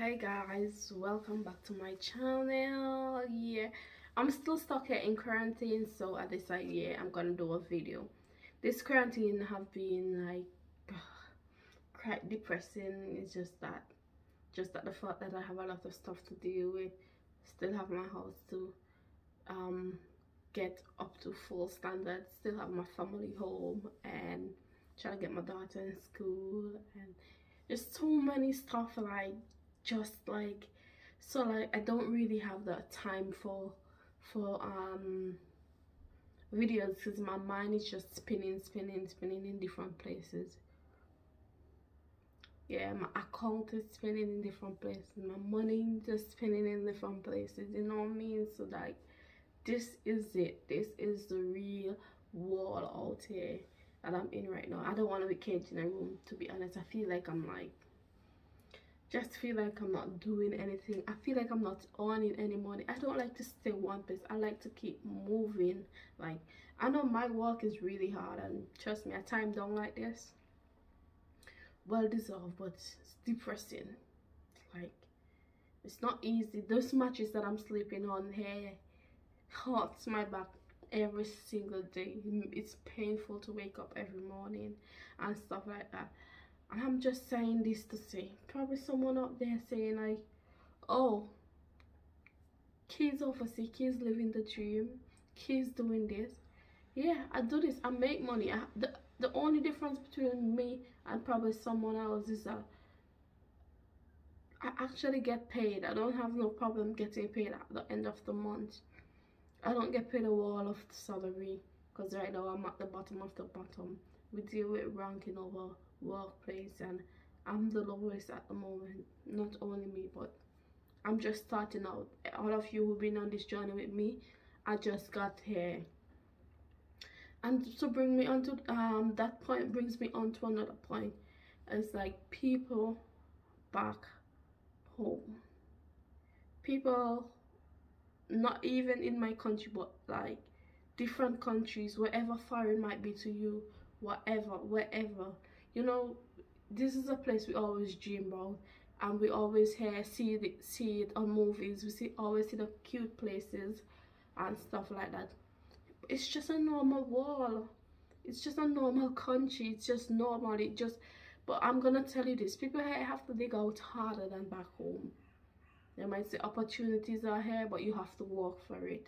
Hey guys, welcome back to my channel. Yeah, I'm still stuck here in quarantine, so I decided I'm gonna do a video. This quarantine have been like quite depressing. It's just that the fact that I have a lot of stuff to deal with, still have my house to um get up to full standards, still have my family home, and trying to get my daughter in school, and there's so many stuff just like I don't really have the time for videos because my mind is just spinning in different places. Yeah, my account is spinning in different places, my money just spinning in different places, you know what I mean? So like, this is the real wall out here that I'm in right now. I don't want to be caged in a room, to be honest. I feel like I'm not doing anything. I feel like I'm not earning any money. I don't like to stay one place. I like to keep moving. Like, I know my work is really hard, and trust me, a time down like this, well deserved, but it's depressing. Like, it's not easy. Those matches that I'm sleeping on here hurts my back every single day. It's painful to wake up every morning and stuff like that. And I'm just saying this to say, probably someone out there saying like, oh, kids overseas, kids living the dream, kids doing this. Yeah, I do this, I make money. The only difference between me and probably someone else is that I actually get paid. I don't have no problem getting paid at the end of the month. I don't get paid a wall of salary, because right now I'm at the bottom of the bottom. We deal with ranking over workplace, and I'm the lowest at the moment. Not only me, but I'm just starting out. All of you who've been on this journey with me, I just got here. And to bring me on to that point brings me on to another point. It's like people back home, people not even in my country, but like different countries, wherever foreign might be to you, wherever, you know, this is a place we always dream about, and we always see it on movies. We always see the cute places and stuff like that. It's just a normal wall, it's just a normal country, it's just normal. But I'm gonna tell you this, people here have to dig out harder than back home. They might say opportunities are here, but you have to work for it.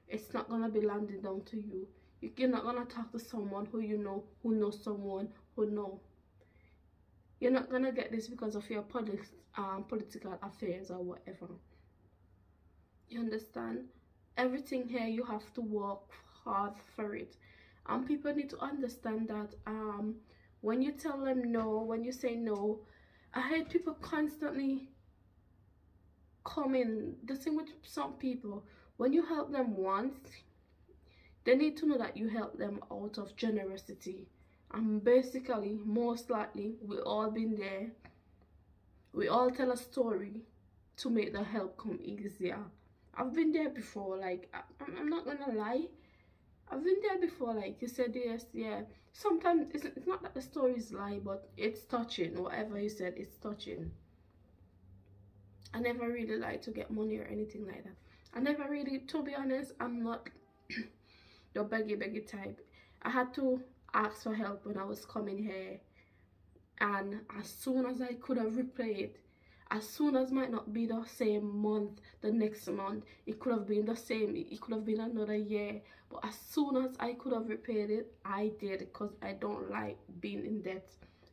It's not gonna be landed down to you. You're not gonna talk to someone who you know, who knows someone who know. You're not gonna get this because of your political affairs or whatever. You understand? Everything here, you have to work hard for it. And people need to understand that when you tell them no, when you say no, I hate people constantly coming. The thing with some people, when you help them once, they need to know that you help them out of generosity. And basically, most likely, we all been there. We all tell a story to make the help come easier. I've been there before. Like, I'm not gonna lie, I've been there before. Like, you said yes, yeah. Sometimes it's not that the story is lie, but it's touching. Whatever you said, it's touching. I never really like to get money or anything like that. I never really, to be honest, I'm not the beggy type. I had to ask for help when I was coming here, and as soon as I could have repaid, as soon as might not be the same month, the next month, it could have been the same, it could have been another year, but as soon as I could have repaid it, I did, because I don't like being in debt.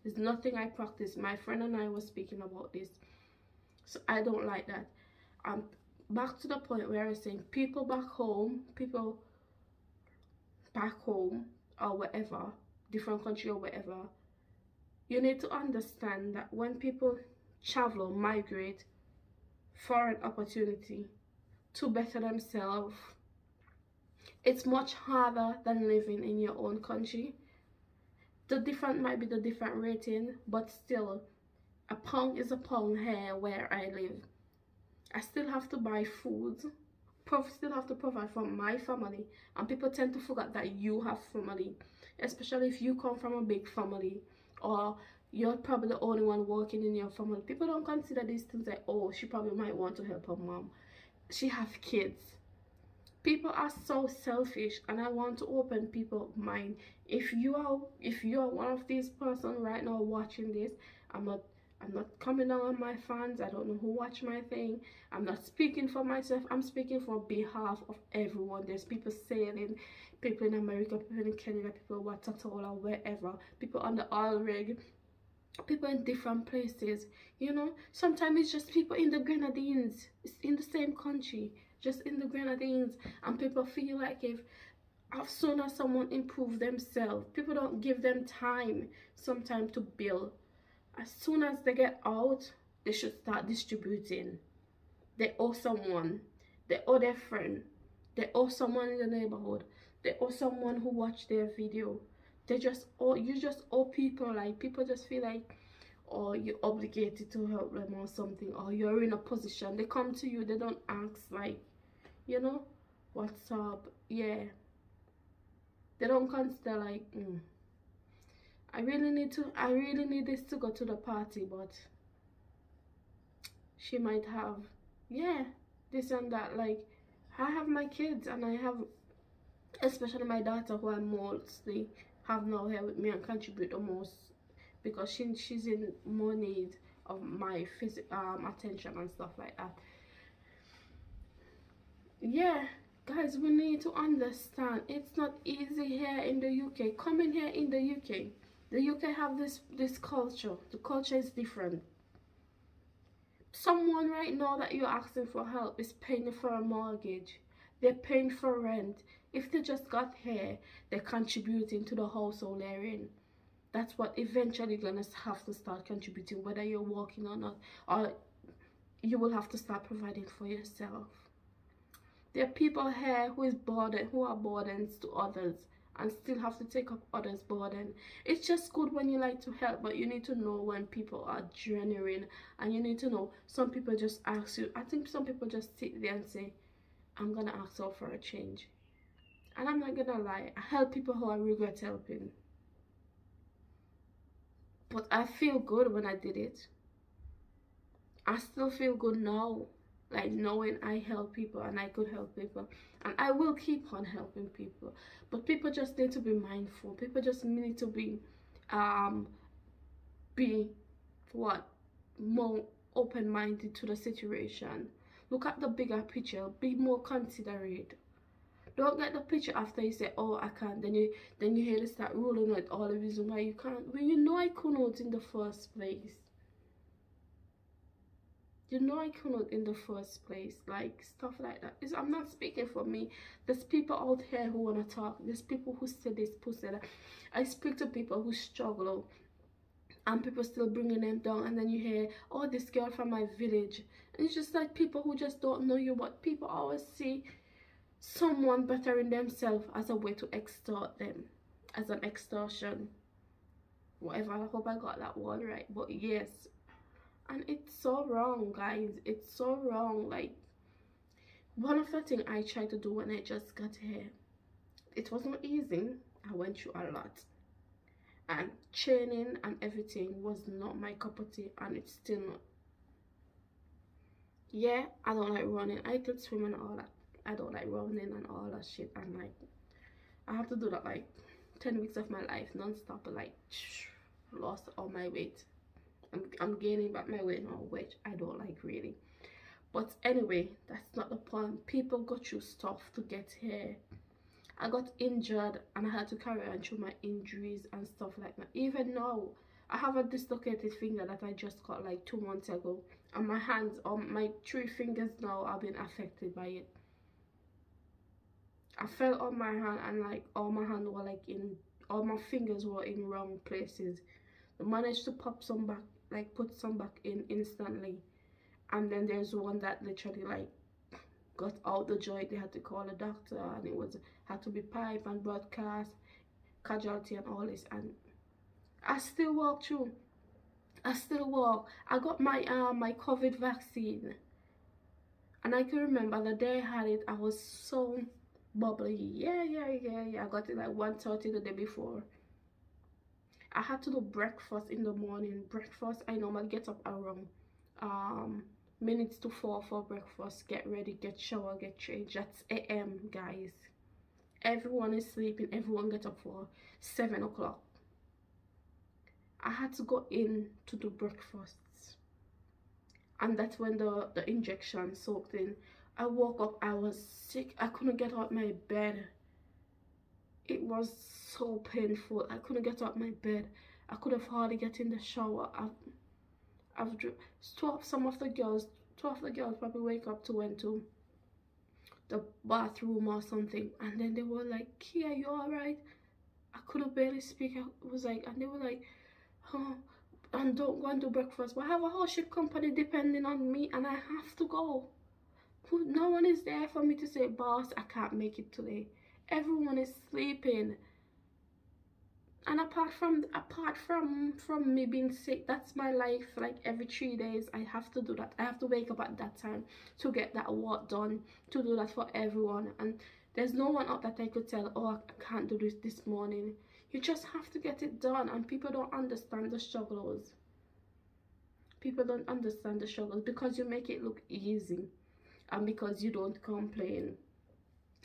It's nothing I practice. My friend and I were speaking about this, so I don't like that. Back to the point where I was saying, people back home or whatever, different country or whatever, you need to understand that when people travel, migrate for an opportunity to better themselves, it's much harder than living in your own country. The different might be the different rating, but still, a pound is a pound here where I live. I still have to buy food, still have to provide for my family, and people tend to forget that you have family, especially if you come from a big family, or you're probably the only one working in your family. People don't consider these things like, oh, she probably might want to help her mom. She has kids. People are so selfish, and I want to open people's mind. If you are one of these person right now watching this, I'm not coming down on my fans. I don't know who watch my thing. I'm not speaking for myself. I'm speaking for behalf of everyone. There's people sailing, people in America, people in Canada, people who are Tatola, wherever, people on the oil rig, people in different places. You know, sometimes it's just people in the Grenadines. It's in the same country, just in the Grenadines, and people feel like if as soon as someone improve themselves, people don't give them time sometimes to build. As soon as they get out, they should start distributing. They owe someone, they owe their friend, they owe someone in the neighborhood, they owe someone who watched their video. They just owe, you just owe people. Like, people just feel like, or you're obligated to help them or something, or you're in a position. They come to you, they don't ask, like, you know, what's up? Yeah, they don't consider like, I really need this to go to the party, but she might have, yeah, this and that. Like, I have my kids, and I have especially my daughter, who I mostly have now here with me and contribute the most, because she's in more need of my attention and stuff like that. Yeah, guys, we need to understand it's not easy here in the UK. Coming here in the UK, the UK have this culture. The culture is different. Someone right now that you're asking for help is paying for a mortgage. They're paying for rent. If they just got here, they're contributing to the household they're in. That's what eventually gonna have to start contributing, whether you're working or not, or you will have to start providing for yourself. There are people here who are burdens to others and still have to take up others' burden. It's just good when you like to help, but you need to know when people are genuine, and you need to know some people just ask you. I think some people just sit there and say, I'm gonna ask her for a change. And I'm not gonna lie, I help people who I regret helping. But I feel good when I did it. I still feel good now, like knowing I help people and I could help people, and I will keep on helping people. But people just need to be mindful. People just need to be more open-minded to the situation. Look at the bigger picture. Be more considerate. Don't get the picture after you say, oh, I can't, then you hear they start ruling out all the reason why you can't. Well, you know I couldn't in the first place. You know I couldn't in the first place. Like, stuff like that. I'm not speaking for me. There's people out here who want to talk. There's people who say this, who say that. I speak to people who struggle, and people still bringing them down. And then you hear, oh, this girl from my village. And it's just like people who just don't know you. But people always see someone bettering themselves as a way to extort them, as an extortion. Whatever. I hope I got that word right. But yes. And it's so wrong, guys. It's so wrong. Like, one of the things I tried to do when I just got here, it wasn't easy. I went through a lot, and training and everything was not my cup of tea, and it's still not. Yeah, I don't like running. I could swim and all that. I don't like running and all that shit. And like, I have to do that like 10 weeks of my life non-stop, but like lost all my weight. I'm gaining back my weight now, which I don't like really. But anyway, that's not the point. People go through stuff to get here. I got injured and I had to carry on through my injuries and stuff like that. Even now, I have a dislocated finger that I just got like 2 months ago, and my hands, my 3 fingers now have been affected by it. I fell on my hand, and like all my hands were like all my fingers were in wrong places. I managed to pop some back, like put some back in instantly, and then there's one that literally like got out the joint. They had to call a doctor, and it had to be pipe and broadcast casualty and all this, and I still walk through. I still walk. I got my my COVID vaccine, and I can remember the day I had it, I was so bubbly. Yeah, I got it like 1:30 the day before. I had to do breakfast in the morning. Breakfast, I normally get up around minutes to 4 for breakfast. Get ready, get shower, get changed. That's AM, guys. Everyone is sleeping. Everyone get up for 7 o'clock. I had to go in to do breakfast, and that's when the injection soaked in. I woke up, I was sick. I couldn't get out my bed. It was so painful. I couldn't get out my bed. I could have hardly get in the shower. Some of the girls probably wake up to went to the bathroom or something, and then they were like, Kia, you all right? I couldn't barely speak. I was like, and they were like, oh, and don't go and do breakfast, but I have a whole ship company depending on me, and I have to go. No one is there for me to say, boss, I can't make it today. Everyone is sleeping. And apart from me being sick, that's my life. Like every 3 days I have to do that. I have to wake up at that time to get that work done, to do that for everyone. And there's no one out that I could tell, oh, I can't do this morning. You just have to get it done. And people don't understand the struggles. People don't understand the struggles because you make it look easy, and because you don't complain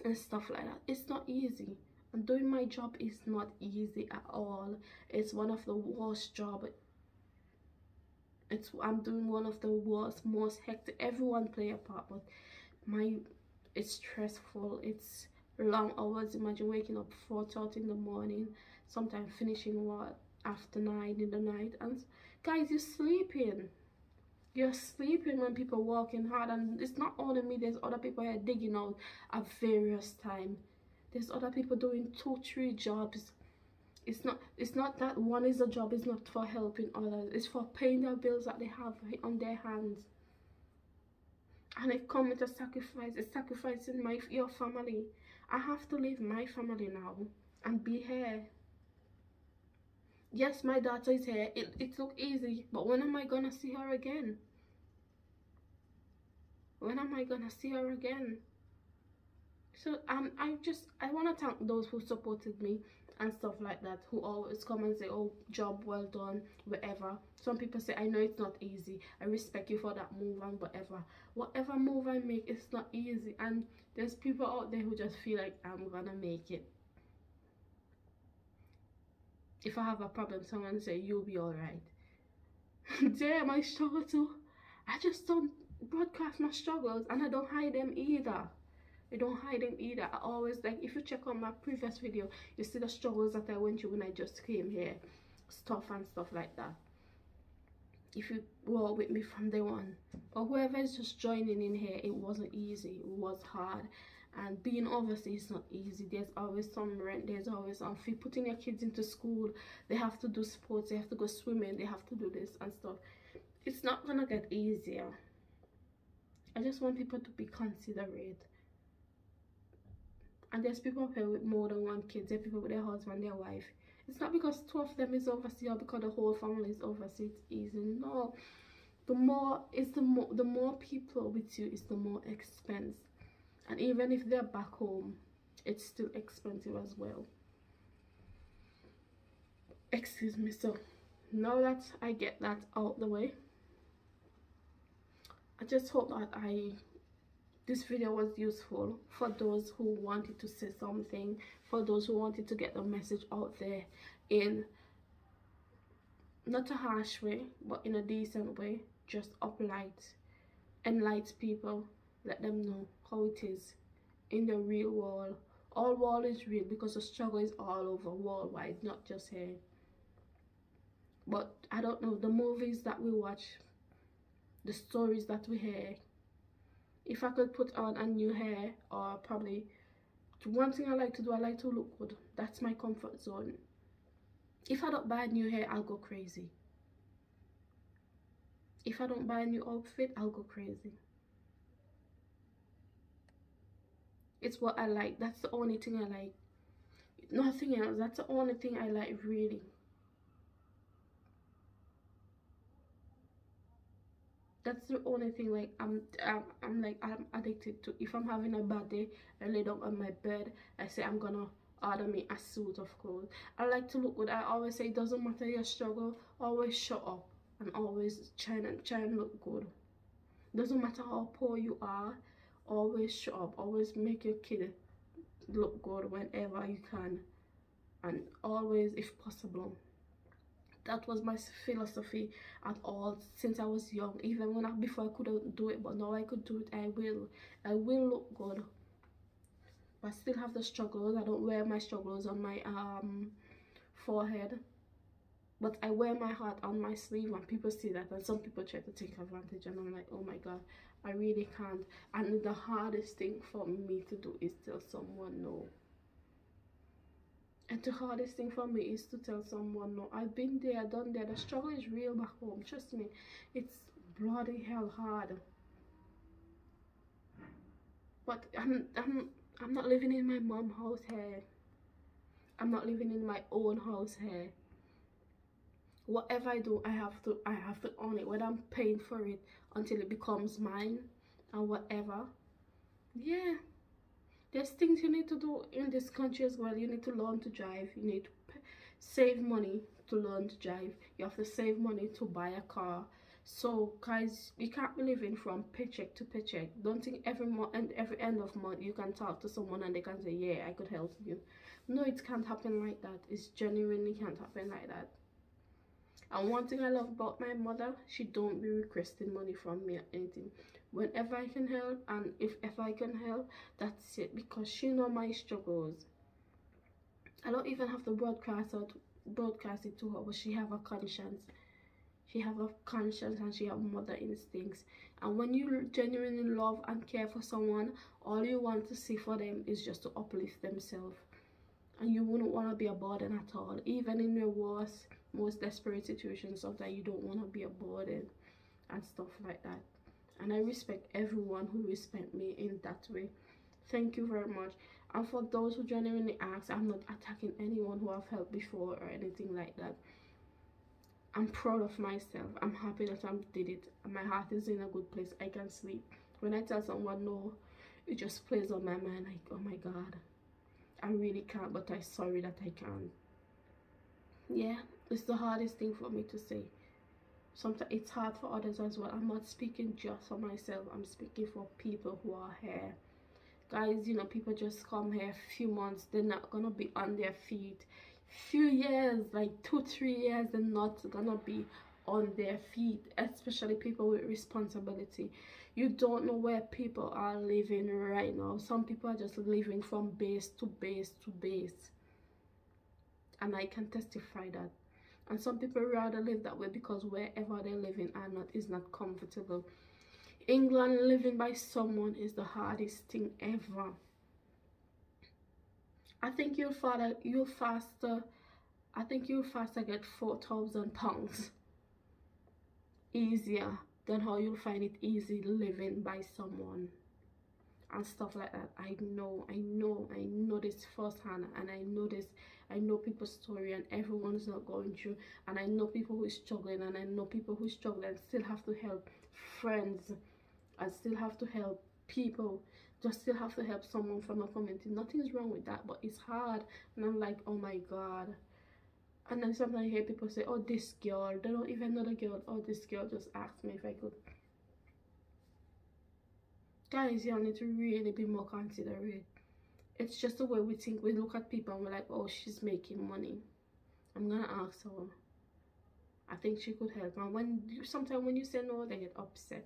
and stuff like that. It's not easy. And doing my job is not easy at all. It's one of the worst jobs. I'm doing one of the worst, most hectic. Everyone play a part, but it's stressful. It's long hours. Imagine waking up 4:30 in the morning, sometimes finishing after 9 in the night. And guys, you're sleeping. You're sleeping when people working hard, and it's not only me. There's other people here digging out at various times. There's other people doing 2-3 jobs. It's not that one is a job. It's not for helping others. It's for paying their bills that they have on their hands. And it comes with a sacrifice. It's sacrificing your family. I have to leave my family now and be here. Yes, my daughter is here. It looks easy, but when am I gonna see her again? When am I gonna see her again? So I want to thank those who supported me and stuff like that, who always come and say, oh, job well done, whatever. Some people say, I know it's not easy. I respect you for that move and whatever move I make, it's not easy. And there's people out there who just feel like I'm gonna make it. If I have a problem, someone say, you'll be all right. Damn, I struggle too. I just don't broadcast my struggles, and I don't hide them either. I don't hide them either. I always, like, if you check on my previous video, you see the struggles that I went through when I just came here, stuff like that. If you were with me from day one, or whoever is just joining in here, it wasn't easy. It was hard. And being overseas is not easy. There's always some rent. There's always some fee. Putting your kids into school, they have to do sports, they have to go swimming, they have to do this and stuff. It's not gonna get easier. I just want people to be considerate. And there's people up here with more than one kid. There's people with their husband, their wife. It's not because 2 of them is overseas or because the whole family is overseas. It's easy. No. The more people with you, is the more expense. And even if they're back home, it's still expensive as well. Excuse me. So now that I get that out the way, I just hope that this video was useful for those who wanted to say something, for those who wanted to get the message out there in not a harsh way, but in a decent way. Just enlighten people, let them know how it is in the real world. All world is real, because the struggle is all over worldwide, not just here. But I don't know, the movies that we watch, the stories that we hear, if I could put on a new hair, or probably one thing I like to do, I like to look good. That's my comfort zone. If I don't buy new hair, I'll go crazy. If I don't buy a new outfit, I'll go crazy. It's what I like. That's the only thing I like. Nothing else. That's the only thing I like, really. That's the only thing. Like I'm addicted to. If I'm having a bad day, I lay down on my bed, I say I'm gonna order me a suit of clothes. I like to look good. I always say it doesn't matter your struggle, always show up and always try and look good. Doesn't matter how poor you are, always show up, always make your kid look good whenever you can, and always, if possible. That was my philosophy at all since I was young. Even when before I couldn't do it, but now I could do it. I will look good. But I still have the struggles. I don't wear my struggles on my forehead, but I wear my heart on my sleeve, and people see that, and some people try to take advantage, and I'm like, oh my god, I really can't. And the hardest thing for me to do is tell someone no. And the hardest thing for me is to tell someone no. I've been there, done that. The struggle is real back home. Trust me, it's bloody hell hard. But I'm not living in my mom's house here. I'm not living in my own house here. Whatever I do, I have to own it. Whether I'm paying for it until it becomes mine, and whatever. Yeah. There's things you need to do in this country as well. You need to learn to drive. You need to save money to learn to drive. You have to save money to buy a car. So guys, you can't be living from paycheck to paycheck. Don't think every month and every end of month you can talk to someone and they can say, yeah, I could help you. No, it can't happen like that. It genuinely can't happen like that. And one thing I love about my mother, she don't be requesting money from me or anything. Whenever I can help, and if I can help, that's it, because she know my struggles. I don't even have to broadcast it to her, but she have a conscience. She have a conscience, and she have mother instincts. And when you genuinely love and care for someone, all you want to see for them is just to uplift themselves. And you wouldn't want to be a burden at all. Even in your worst, most desperate situations, sometimes you don't want to be a burden and stuff like that. And I respect everyone who respect me in that way. Thank you very much. And for those who genuinely ask, I'm not attacking anyone who I've helped before or anything like that. I'm proud of myself. I'm happy that I did it. My heart is in a good place. I can sleep. When I tell someone no, it just plays on my mind like, oh my god, I really can't, but I'm sorry that I can't. Yeah, it's the hardest thing for me to say. Sometimes it's hard for others as well. I'm not speaking just for myself. I'm speaking for people who are here. Guys, you know, people just come here a few months. They're not going to be on their feet. Few years, like 2-3 years, they're not going to be on their feet. Especially people with responsibility. You don't know where people are living right now. Some people are just living from base to base to base. And I can testify that. And some people rather live that way because wherever they're living is not comfortable. England, living by someone is the hardest thing ever. I think you'll faster get £4,000 easier than how you'll find it easy living by someone and stuff like that. I know this firsthand, and I know people's story, and everyone's not going through, and I know people who are struggling, and I know people who struggle and still have to help friends, and still have to help people, just still have to help someone from a community. Nothing's wrong with that, but it's hard. And I'm like, oh my god. And then sometimes I hear people say, oh, this girl, they don't even know the girl, oh, this girl just asked me if I could. Guys, y'all need to really be more considerate. It's just the way we think. We look at people and we're like, oh, she's making money, I'm gonna ask her. I think she could help. And sometimes when you say no, they get upset.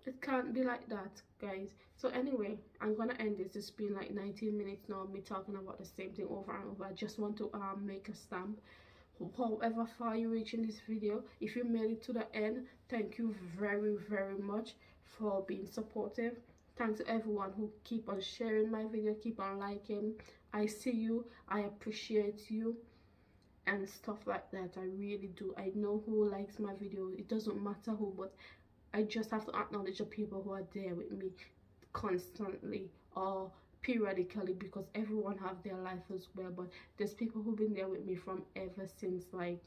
It can't be like that, guys. So anyway, I'm gonna end this. It's been like 19 minutes now, me talking about the same thing over and over. I just want to make a stamp. However far you reach in this video, if you made it to the end, thank you very, very much for being supportive. Thanks to everyone who keep on sharing my video, keep on liking. I see you, I appreciate you and stuff like that. I really do. I know who likes my video. It doesn't matter who, but I just have to acknowledge the people who are there with me constantly or periodically, because everyone have their life as well. But there's people who've been there with me from ever since like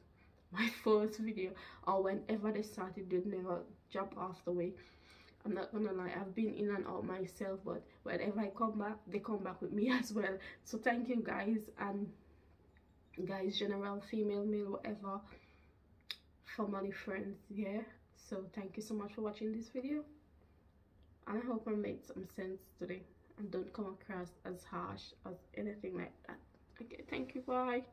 my first video, or whenever they started. They never jump off the way. I'm not gonna lie, I've been in and out myself, but whenever I come back, they come back with me as well. So thank you guys, and guys, general, female, male, whatever, family, friends, yeah. So thank you so much for watching this video, and I hope I made some sense today and don't come across as harsh as anything like that. Okay, thank you, bye.